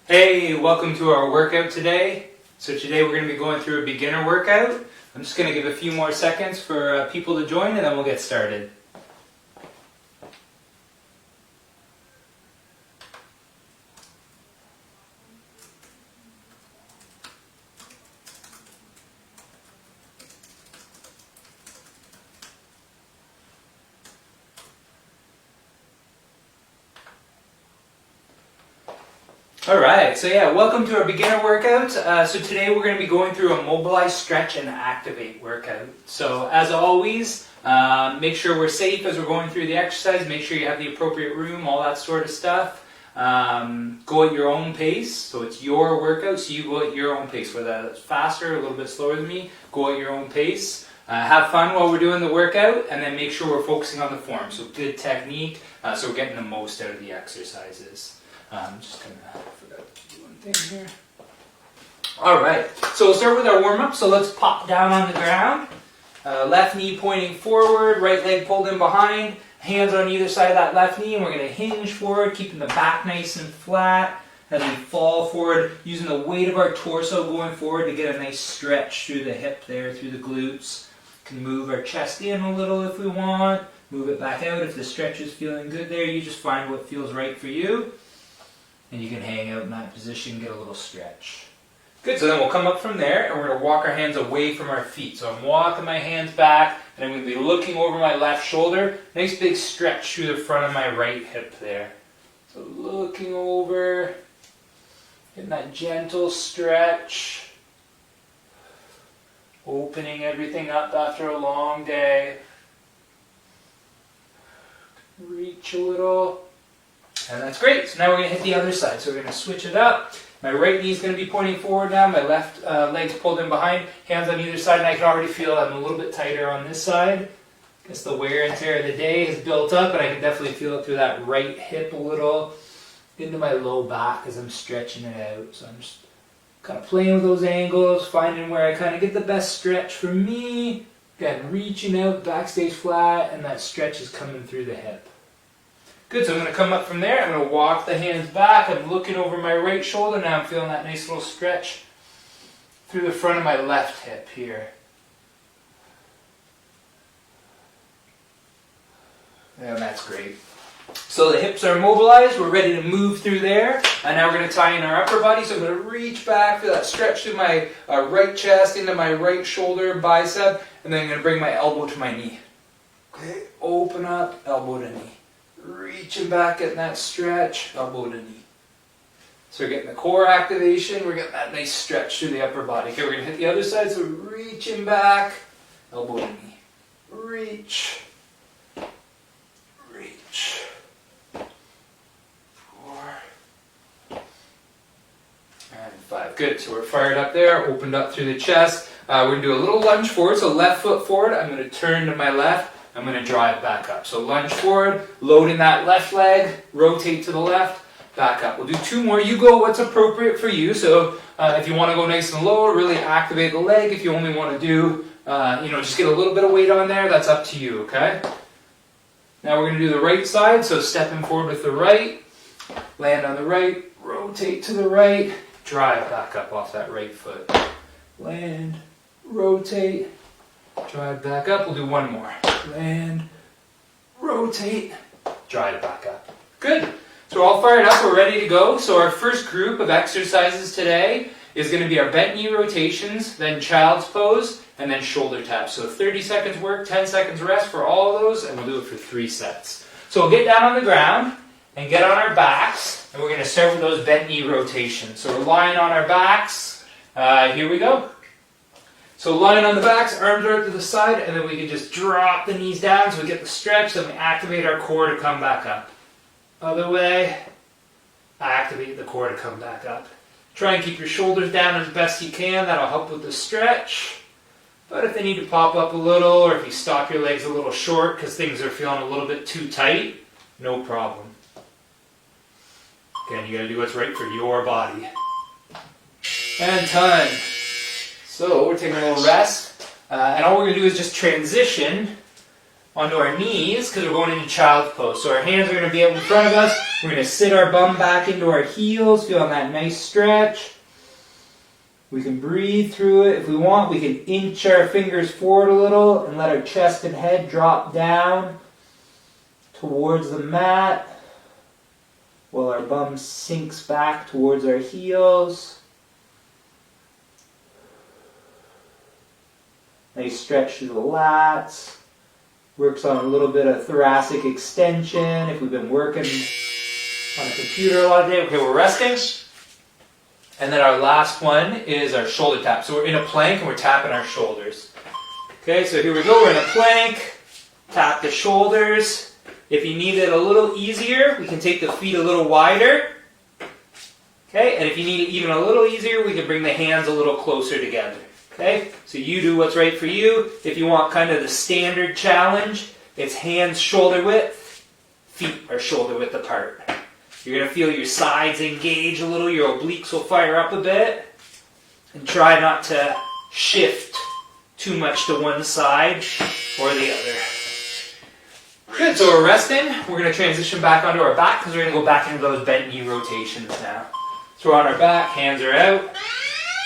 Hey, welcome to our workout today. So today we're going to be going through a beginner workout. I'm just going to give a few more seconds for people to join and then we'll get started. Alright, so welcome to our beginner workout. So today we're going to be going through a Mobilize, Stretch, and Activate workout. So as always, make sure we're safe as we're going through the exercise, make sure you have the appropriate room, all that sort of stuff. Go at your own pace, so it's your workout, so you go at your own pace, whether that's faster or a little bit slower than me, go at your own pace. Have fun while we're doing the workout, and then make sure we're focusing on the form, so good technique, so we're getting the most out of the exercises. I'm just going to forgot to do one thing here. Alright, so we'll start with our warm-up. So let's pop down on the ground. Left knee pointing forward, right leg pulled in behind, hands on either side of that left knee, and we're going to hinge forward, keeping the back nice and flat as we fall forward, using the weight of our torso going forward to get a nice stretch through the hip there, through the glutes. Can move our chest in a little if we want, move it back out if the stretch is feeling good there. You just find what feels right for you. And you can hang out in that position, get a little stretch. Good, so then we'll come up from there and we're going to walk our hands away from our feet. So I'm walking my hands back and I'm going to be looking over my left shoulder. Nice big stretch through the front of my right hip there. So looking over, getting that gentle stretch. Opening everything up after a long day. Reach a little. And that's great. So now we're going to hit the other side. So we're going to switch it up. My right knee is going to be pointing forward now. My left leg's pulled in behind. Hands on either side. And I can already feel I'm a little bit tighter on this side. I guess the wear and tear of the day has built up. And I can definitely feel it through that right hip a little. Into my low back as I'm stretching it out. So I'm just kind of playing with those angles. Finding where I kind of get the best stretch for me. Again, reaching out, back stays flat. And that stretch is coming through the hip. Good, so I'm going to come up from there, I'm going to walk the hands back, I'm looking over my right shoulder, now I'm feeling that nice little stretch through the front of my left hip here. And that's great. So the hips are mobilized, we're ready to move through there, and now we're going to tie in our upper body, so I'm going to reach back, feel that stretch through my right chest, into my right shoulder, bicep, and then I'm going to bring my elbow to my knee. Okay, open up, elbow to knee. Reaching back at that stretch, elbow to knee. So we're getting the core activation, we're getting that nice stretch through the upper body. Okay, we're going to hit the other side, so reaching back, elbow to knee. Reach. Reach. 4. And 5. Good, so we're fired up there, opened up through the chest. We're going to do a little lunge forward, so left foot forward. I'm going to turn to my left. I'm going to drive back up. So lunge forward, load in that left leg, rotate to the left, back up. We'll do 2 more. You go what's appropriate for you. So if you want to go nice and low, really activate the leg. If you only want to do, just get a little bit of weight on there, that's up to you, okay? Now we're going to do the right side. So stepping forward with the right, land on the right, rotate to the right, drive back up off that right foot. Land, rotate, drive back up. We'll do 1 more. Land, rotate, drive back up. Good. So we're all fired up. We're ready to go. So our first group of exercises today is going to be our bent knee rotations, then child's pose, and then shoulder taps. So 30 seconds work, 10 seconds rest for all of those, and we'll do it for 3 sets. So we'll get down on the ground and get on our backs, and we're going to start with those bent knee rotations. So we're lying on our backs. Here we go. So lying on the backs, arms are out to the side, and then we can just drop the knees down so we get the stretch, then we activate our core to come back up. Other way, activate the core to come back up. Try and keep your shoulders down as best you can, that'll help with the stretch. But if they need to pop up a little, or if you stop your legs a little short because things are feeling a little bit too tight, no problem. Again, you gotta do what's right for your body. And time. So we're taking a little rest, and all we're going to do is just transition onto our knees because we're going into child's pose. So our hands are going to be out in front of us. We're going to sit our bum back into our heels, feeling that nice stretch. We can breathe through it. If we want, we can inch our fingers forward a little and let our chest and head drop down towards the mat while our bum sinks back towards our heels. Nice stretch through the lats. Works on a little bit of thoracic extension if we've been working on a computer a lot of day. Okay, we're resting. And then our last one is our shoulder tap. So we're in a plank and we're tapping our shoulders. Okay, so here we go. We're in a plank. Tap the shoulders. If you need it a little easier, we can take the feet a little wider. Okay, and if you need it even a little easier, we can bring the hands a little closer together. Okay, so you do what's right for you. If you want kind of the standard challenge, it's hands shoulder width, feet are shoulder width apart. You're going to feel your sides engage a little, your obliques will fire up a bit, and try not to shift too much to one side or the other. Good, so we're resting. We're going to transition back onto our back because we're going to go back into those bent knee rotations now. So we're on our back, hands are out,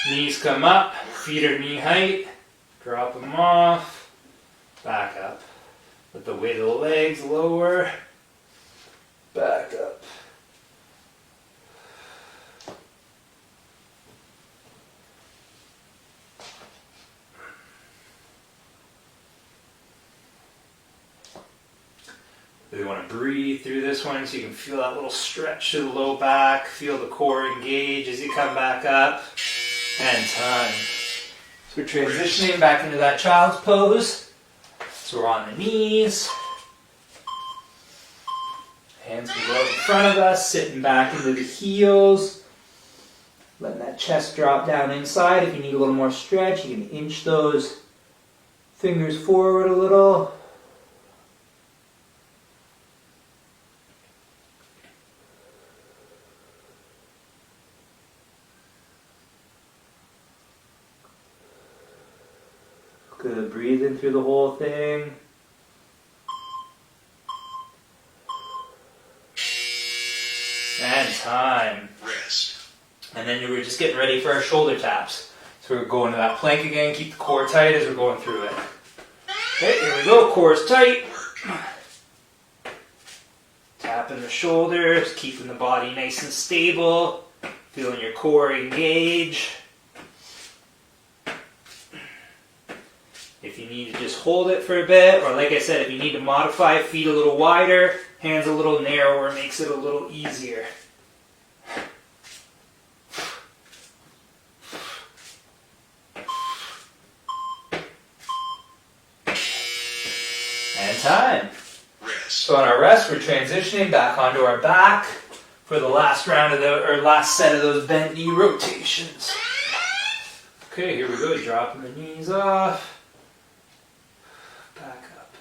knees come up, feet are knee height, drop them off, back up. Let the weight of the legs lower, back up. We want to breathe through this one so you can feel that little stretch to the low back, feel the core engage as you come back up, and time. So we're transitioning back into that child's pose. So we're on the knees. Hands can go out in front of us, sitting back into the heels. Letting that chest drop down inside. If you need a little more stretch, you can inch those fingers forward a little. Good, breathing through the whole thing. And time. Rest. And then we're just getting ready for our shoulder taps. So we're going to that plank again, keep the core tight as we're going through it. Okay, here we go, core's tight. Tapping the shoulders, keeping the body nice and stable, feeling your core engage. If you need to just hold it for a bit, or like I said, if you need to modify, feet a little wider, hands a little narrower, makes it a little easier. And time. So on our rest, we're transitioning back onto our back for the last round of last set of those bent knee rotations. Okay, here we go. Dropping the knees off. Back up.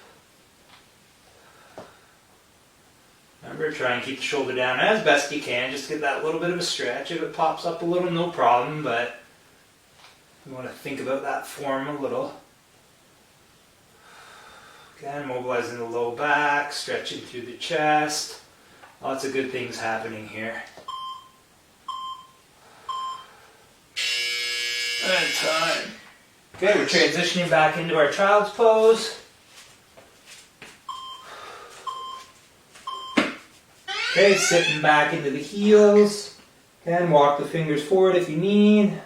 Remember, try and keep the shoulder down as best you can. Just get that little bit of a stretch. If it pops up a little, no problem, but you want to think about that form a little. Again, mobilizing the low back, stretching through the chest. Lots of good things happening here. And time. Okay, we're transitioning back into our child's pose. Okay, sitting back into the heels. Again, walk the fingers forward if you need.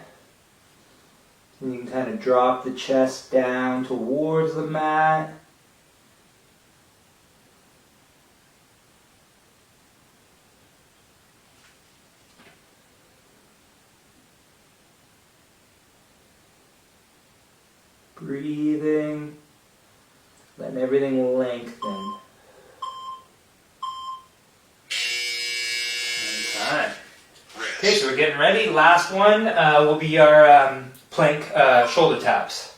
And you can kind of drop the chest down towards the mat. Breathing, letting everything lengthen. And time. Okay, so we're getting ready. Last one will be our plank shoulder taps.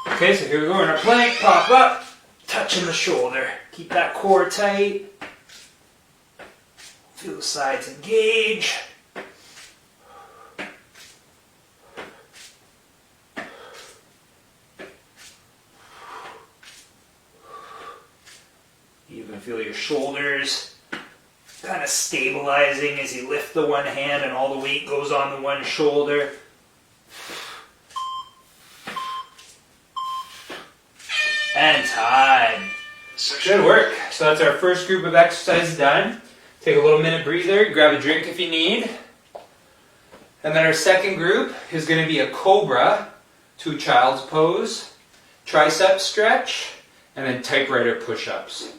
Okay, so here we go in our plank. Pop up, touching the shoulder. Keep that core tight. Feel the sides engage. feel your shoulders kind of stabilizing as you lift the one hand and all the weight goes on the one shoulder. And time. Good work. So that's our first group of exercises done. Take a little minute breather, grab a drink if you need. And then our second group is going to be a cobra to child's pose, tricep stretch, and then typewriter push-ups.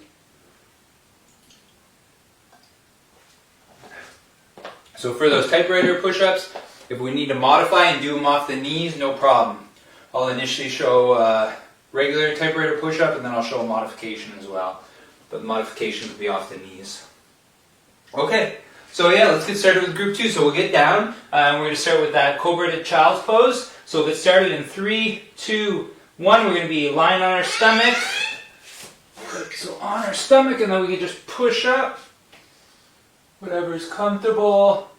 So for those typewriter push-ups, if we need to modify and do them off the knees, no problem. I'll initially show regular typewriter push-up, and then I'll show a modification as well. But the modifications will be off the knees. Okay, so yeah, let's get started with group 2. So we'll get down, and we're going to start with that cobra to child's pose. So we'll get started in 3, 2, 1. We're going to be lying on our stomach. So on our stomach, and then we can just push up. Whatever is comfortable.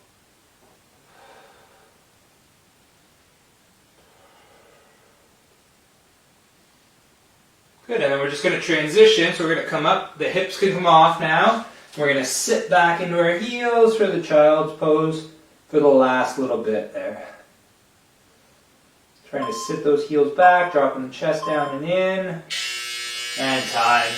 Good, and then we're just going to transition. So we're going to come up, the hips can come off now. We're going to sit back into our heels for the child's pose for the last little bit there. Trying to sit those heels back, dropping the chest down and in. And time.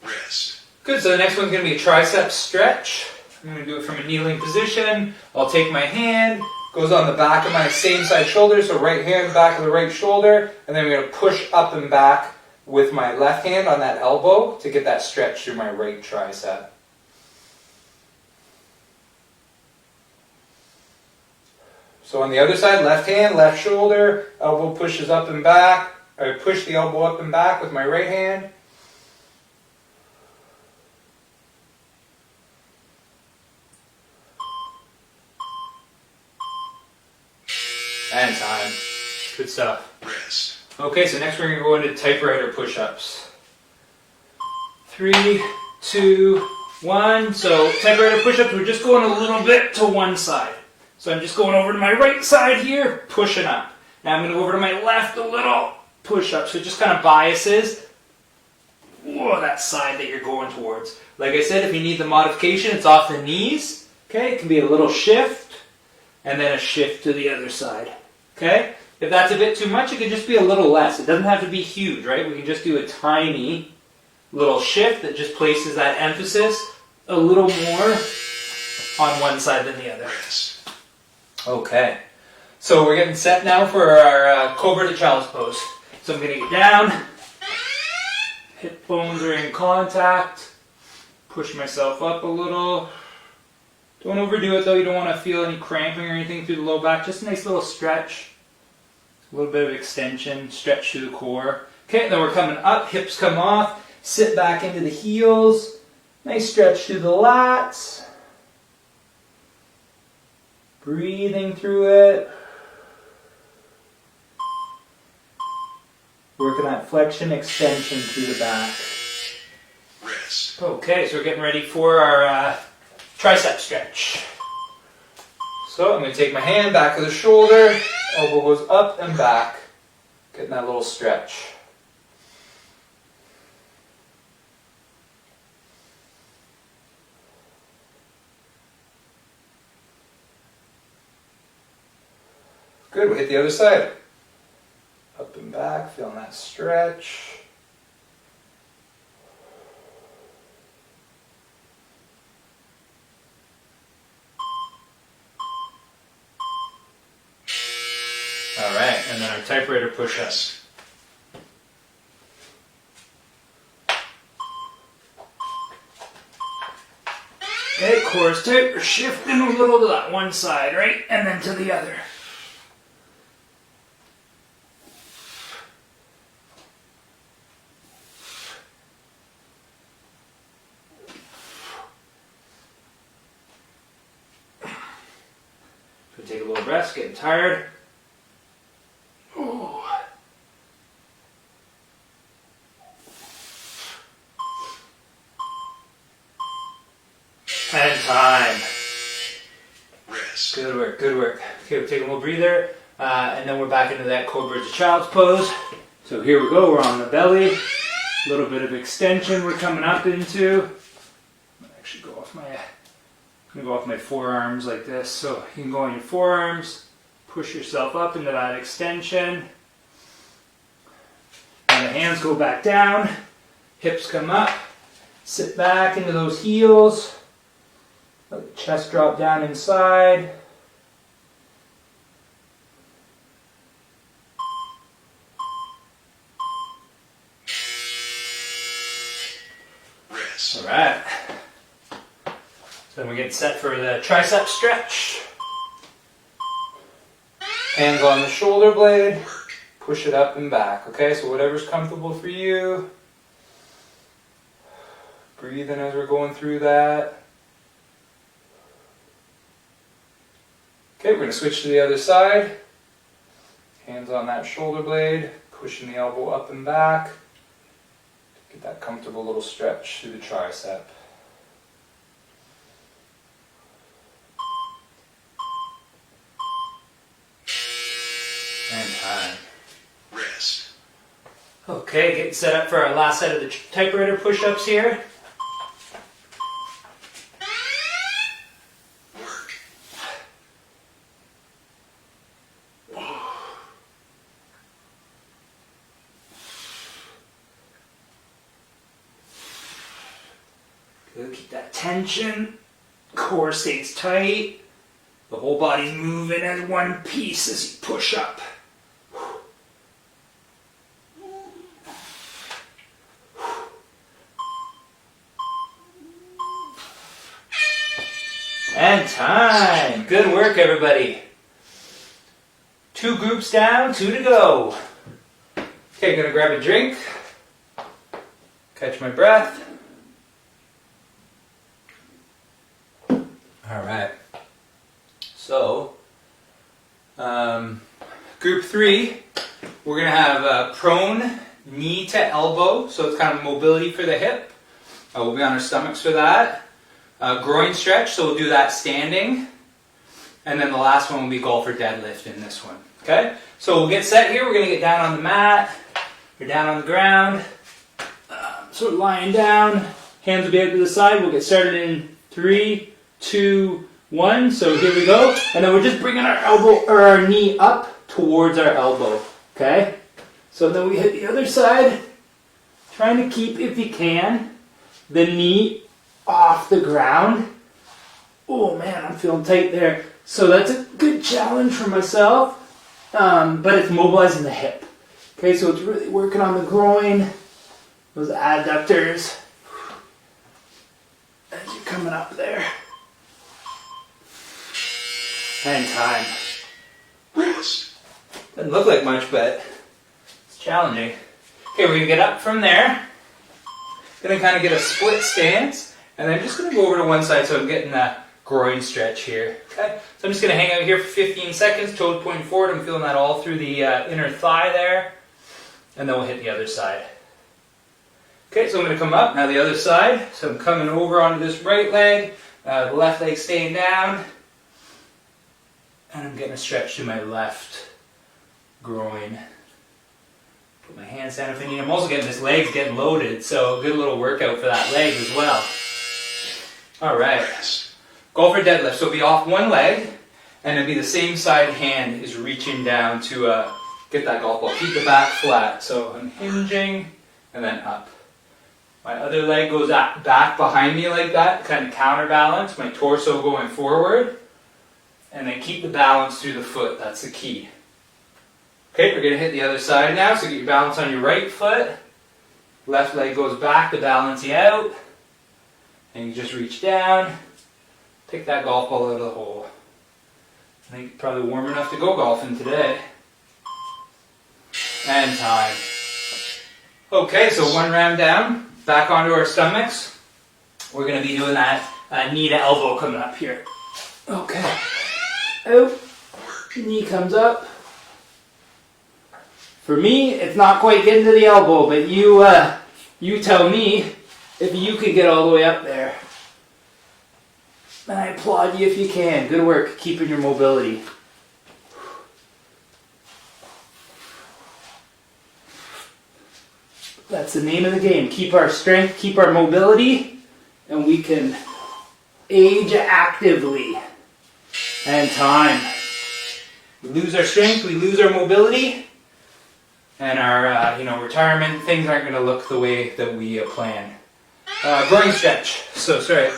Rest. Good, so the next one's going to be a tricep stretch. I'm going to do it from a kneeling position. I'll take my hand, goes on the back of my same side shoulder, so right hand, back of the right shoulder, and then I'm going to push up and back with my left hand on that elbow to get that stretch through my right tricep. So on the other side, left hand, left shoulder, elbow pushes up and back. I push the elbow up and back with my right hand. And time. Good stuff. Rest. Okay, so next we're going to go into typewriter push-ups. 3, 2, 1. So typewriter push-ups, we're just going a little bit to one side. So I'm just going over to my right side here, pushing up. Now I'm going to go over to my left a little, push up. So it just kind of biases that side that you're going towards. Like I said, if you need the modification, it's off the knees. Okay, it can be a little shift, and then a shift to the other side. Okay? If that's a bit too much, it can just be a little less. It doesn't have to be huge, right? We can just do a tiny little shift that just places that emphasis a little more on one side than the other. Okay. So we're getting set now for our cobra to child's pose. So I'm going to get down. Hip bones are in contact. Push myself up a little. Don't overdo it though. You don't want to feel any cramping or anything through the low back. Just a nice little stretch. A little bit of extension, stretch through the core. Okay, then we're coming up, hips come off, sit back into the heels. Nice stretch through the lats. Breathing through it. Working that flexion, extension through the back. Rest. Okay, so we're getting ready for our tricep stretch. So I'm going to take my hand back of the shoulder, elbow goes up and back, getting that little stretch. Good, we'll hit the other side. Up and back, feeling that stretch. All right, and then our typewriter push-ups. Okay, core is tight. We're shifting a little to that one side, right? And then to the other. So take a little rest, getting tired. Ooh. And time. Rest. Good work, good work. Okay, we'll take a little breather, and then we're back into that cobra to child's pose. So here we go, we're on the belly. A little bit of extension we're coming up into. I'm gonna actually go off my forearms like this. So you can go on your forearms, push yourself up into that extension. And the hands go back down, hips come up, sit back into those heels, let the chest drop down inside. All right. So then we get set for the tricep stretch. Hands on the shoulder blade, push it up and back. Okay, so whatever's comfortable for you. Breathe in as we're going through that. Okay, we're going to switch to the other side. Hands on that shoulder blade, pushing the elbow up and back. Get that comfortable little stretch through the tricep. And time. Rest. Okay, getting set up for our last set of the typewriter push-ups here. Work. Good, keep that tension. Core stays tight. The whole body's moving as one piece as you push up. And time. Good work, everybody. 2 groups down, 2 to go. Okay, gonna grab a drink. Catch my breath. All right. So, group 3, we're gonna have prone, knee to elbow. So it's kind of mobility for the hip. We'll be on our stomachs for that. Groin stretch, so we'll do that standing. And then the last one will be golfer deadlift in this one. Okay? So we'll get set here. We're going to get down on the mat. We're down on the ground. Sort of lying down. Hands will be out to the side. We'll get started in 3, 2, 1. So here we go. And then we're just bringing our elbow or our knee up towards our elbow. Okay? So then we hit the other side. Trying to keep, if you can, the knee off the ground. Oh man, I'm feeling tight there. So that's a good challenge for myself, but it's mobilizing the hip. Okay, so it's really working on the groin, those adductors, as you're coming up there. And time. Doesn't look like much, but it's challenging. Okay, we're gonna get up from there. Gonna kind of get a split stance. And I'm just going to go over to one side so I'm getting that groin stretch here. Okay, so I'm just going to hang out here for 15 seconds, toes pointing forward. I'm feeling that all through the inner thigh there. And then we'll hit the other side. Okay, so I'm going to come up, now the other side. So I'm coming over onto this right leg, the left leg staying down. And I'm getting a stretch to my left groin. Put my hands down if I need. I'm also getting this leg's getting loaded, so a good little workout for that leg as well. All right, golfer deadlift. So be off one leg, and it'll be the same side hand is reaching down to get that golf ball. Keep the back flat. So I'm hinging and then up. My other leg goes back behind me like that, kind of counterbalance. My torso going forward, and then keep the balance through the foot. That's the key. Okay, we're gonna hit the other side now. So get your balance on your right foot. Left leg goes back to balance you out. And you just reach down, pick that golf ball out of the hole. I think it's probably warm enough to go golfing today. And time. Okay, so one round down, back onto our stomachs. We're going to be doing that knee to elbow coming up here. Okay. Out, knee comes up. For me, it's not quite getting to the elbow, but you tell me if you can get all the way up there. And I applaud you if you can. Good work keeping your mobility. That's the name of the game. Keep our strength, keep our mobility, and we can age actively. And time. We lose our strength, we lose our mobility, and our retirement things aren't going to look the way that we plan. Groin stretch. So sorry,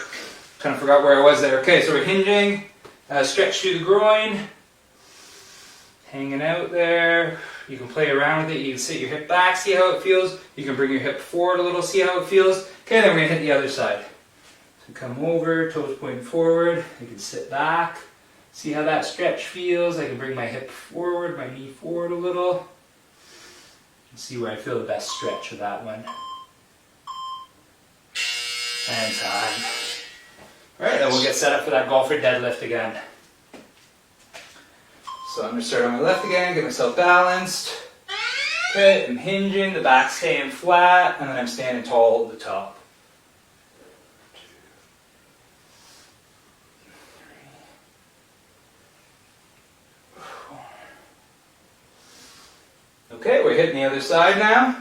kind of forgot where I was there. Okay, so we're hinging, stretch through the groin, hanging out there. You can play around with it. You can sit your hip back, see how it feels. You can bring your hip forward a little, see how it feels. Okay, then we're going to hit the other side. So come over, toes pointing forward. You can sit back, see how that stretch feels. I can bring my hip forward, my knee forward a little. And see where I feel the best stretch with that one. And time. Alright, then we'll get set up for that golfer deadlift again. So I'm going to start on my left again, get myself balanced. Okay, I'm hinging, the back staying flat, and then I'm standing tall at the top. Okay, we're hitting the other side now.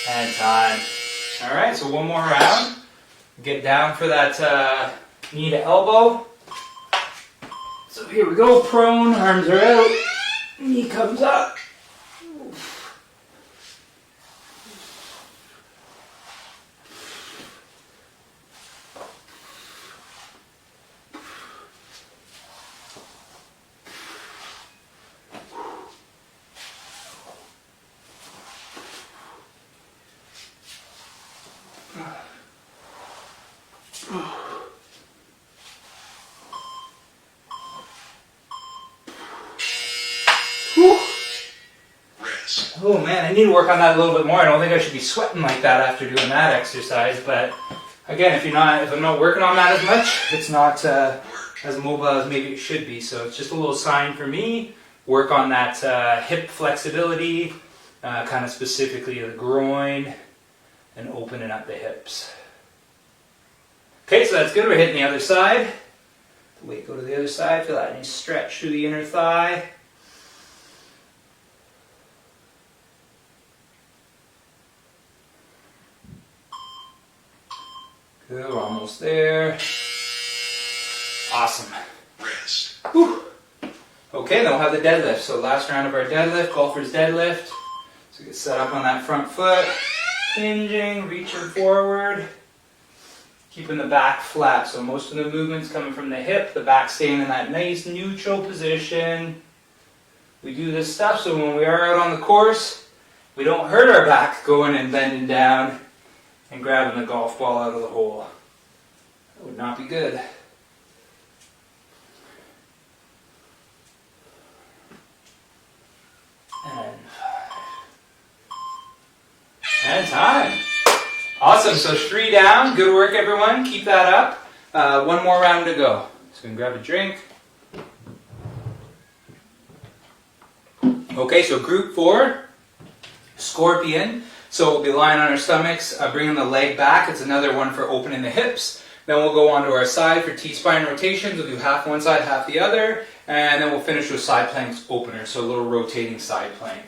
And time. Alright, so one more round. Get down for that knee to elbow. So here we go, prone, arms are out, knee comes up. Oh man, I need to work on that a little bit more. I don't think I should be sweating like that after doing that exercise, but again, if I'm not working on that as much, it's not as mobile as maybe it should be. So it's just a little sign for me. Work on that hip flexibility, kind of specifically the groin, and opening up the hips. Okay, so that's good. We're hitting the other side. The weight go to the other side. Feel that nice stretch through the inner thigh. Good, we're almost there. Awesome. Rest. Whew. Okay, then we'll have the deadlift. So last round of our deadlift, golfer's deadlift. So get set up on that front foot, hinging, reaching forward, keeping the back flat. So most of the movement's coming from the hip, the back staying in that nice neutral position. We do this stuff so when we are out on the course, we don't hurt our back going and bending down and grabbing the golf ball out of the hole. That would not be good. And time. Awesome, so 3 down. Good work, everyone. Keep that up. One more round to go. So we can grab a drink. Okay, so group 4, scorpion. So we'll be lying on our stomachs, bringing the leg back. It's another one for opening the hips. Then we'll go onto our side for T-spine rotations. We'll do half one side, half the other. And then we'll finish with side planks opener, so a little rotating side plank.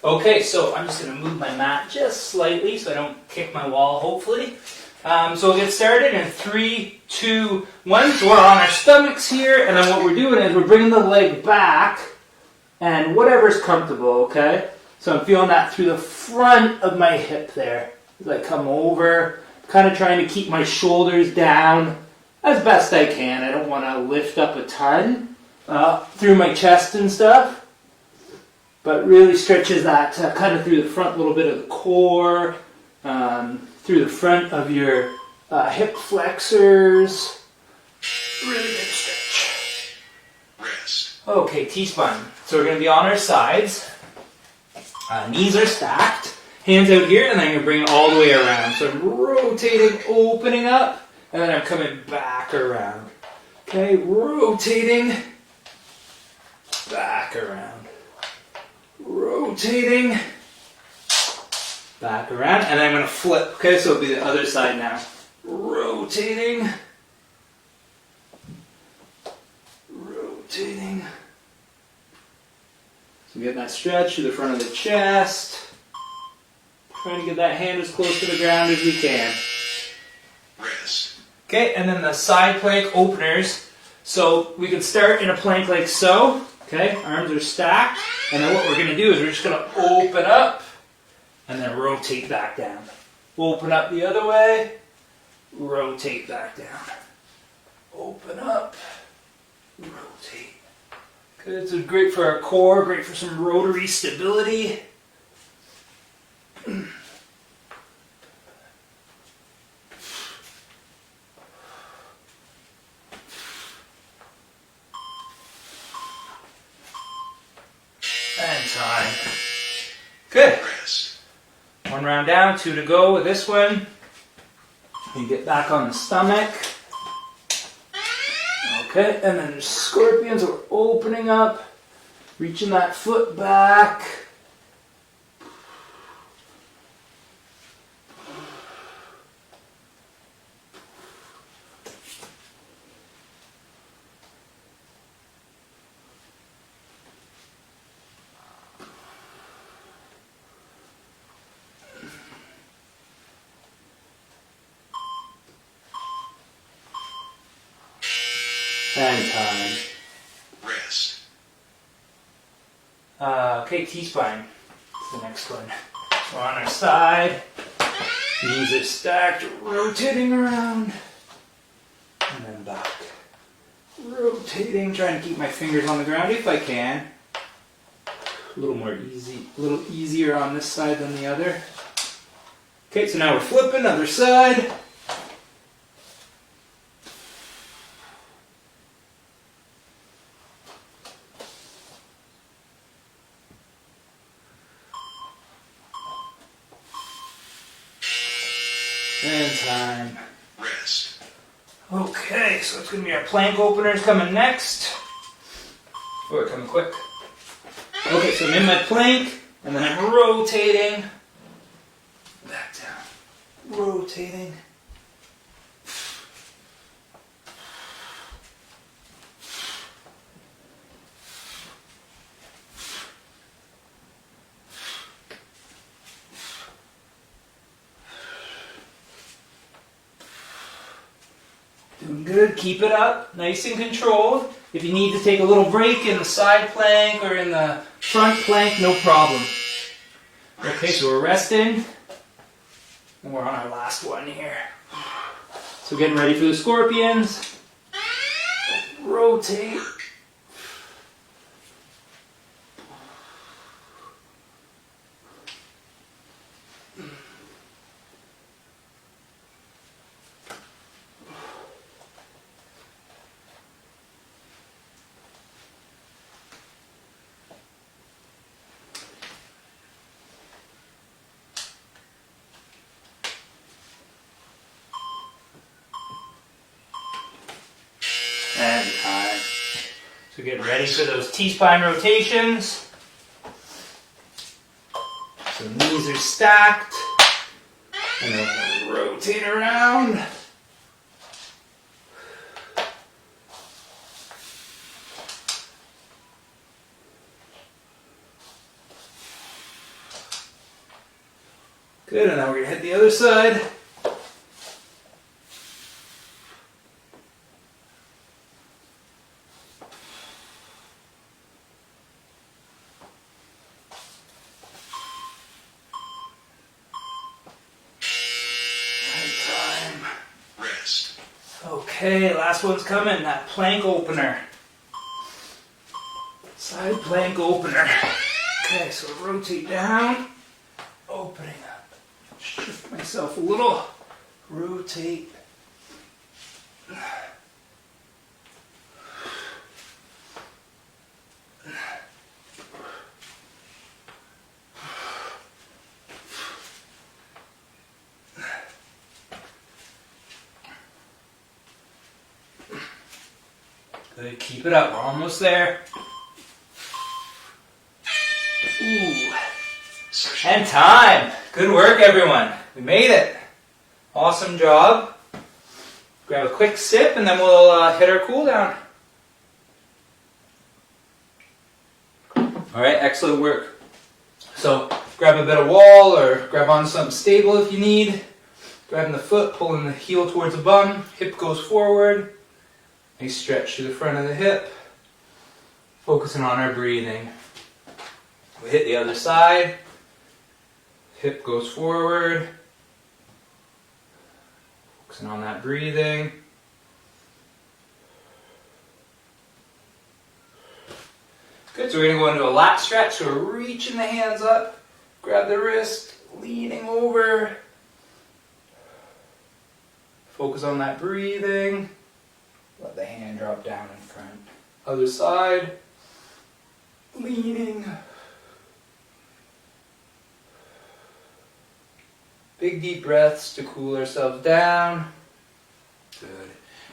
Okay, so I'm just going to move my mat just slightly so I don't kick my wall, hopefully. So we'll get started in 3, 2, 1. So we're on our stomachs here, and then what we're doing is we're bringing the leg back, and whatever's comfortable, okay? So I'm feeling that through the front of my hip there. As I come over, kind of trying to keep my shoulders down as best I can. I don't want to lift up a ton through my chest and stuff. But really stretches that kind of through the front, a little bit of the core, through the front of your hip flexors. Really good stretch. Rest. Okay, T-spine. So we're going to be on our sides. Knees are stacked. Hands out here, and then I'm going to bring it all the way around. So I'm rotating, opening up, and then I'm coming back around. Okay, rotating, back around. Rotating, Back around, and then I'm going to flip. Okay, so it'll be the other side now. Rotating. Rotating. So get that stretch to the front of the chest. Trying to get that hand as close to the ground as we can. Rest. Okay, and then the side plank openers. So we can start in a plank like so. Okay, arms are stacked. And then what we're going to do is we're just going to open up and then rotate back down. Open up the other way. Rotate back down. Open up. Rotate. Good, so great for our core, great for some rotary stability. And time. Good. One round down, 2 to go with this one. You get back on the stomach. Okay, and then there's scorpions. We're opening up, reaching that foot back. And time. Rest. Okay, T-spine. That's the next one. We're on our side. Knees are stacked, rotating around. And then back. Rotating, trying to keep my fingers on the ground if I can. A little more easy, a little easier on this side than the other. Okay, so now we're flipping, other side. And time. Rest. Okay, so it's going to be our plank openers coming next. Oh, it's coming quick. Okay, so I'm in my plank, and then I'm rotating. Back down. Rotating. Doing good. Keep it up. Nice and controlled. If you need to take a little break in the side plank or in the front plank, no problem. Okay, so we're resting. And we're on our last one here. So getting ready for the scorpions. Rotate. And time. So get ready for those T-spine rotations. So knees are stacked. And then rotate around. Good, and now we're going to hit the other side. Okay, last one's coming, that plank opener. Side plank opener. Okay, so rotate down, opening up. Shift myself a little, rotate. Good, keep it up, we're almost there. Ooh. And time. Good work, everyone. We made it. Awesome job. Grab a quick sip and then we'll hit our cool down. All right, excellent work. So grab a bit of wall or grab on something stable if you need. Grabbing the foot, pulling the heel towards the bum. Hip goes forward. Nice stretch to the front of the hip. Focusing on our breathing. We hit the other side. Hip goes forward. Focusing on that breathing. Good, so we're going to go into a lat stretch. So we're reaching the hands up. Grab the wrist, leaning over. Focus on that breathing. Let the hand drop down in front. Other side. Leaning. Big deep breaths to cool ourselves down. Good.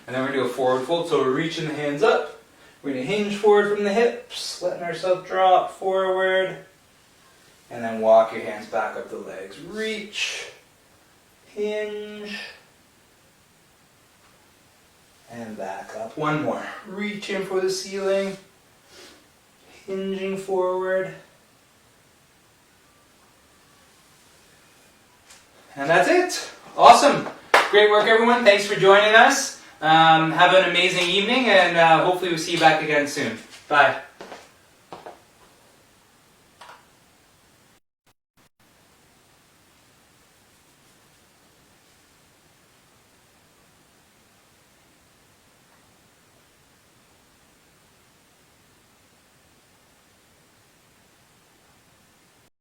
And then we're going to do a forward fold. So we're reaching the hands up. We're going to hinge forward from the hips, letting ourselves drop forward. And then walk your hands back up the legs. Reach. Hinge. And back up. One more. Reaching for the ceiling. Hinging forward. And that's it. Awesome. Great work, everyone. Thanks for joining us. Have an amazing evening, and hopefully we'll see you back again soon. Bye.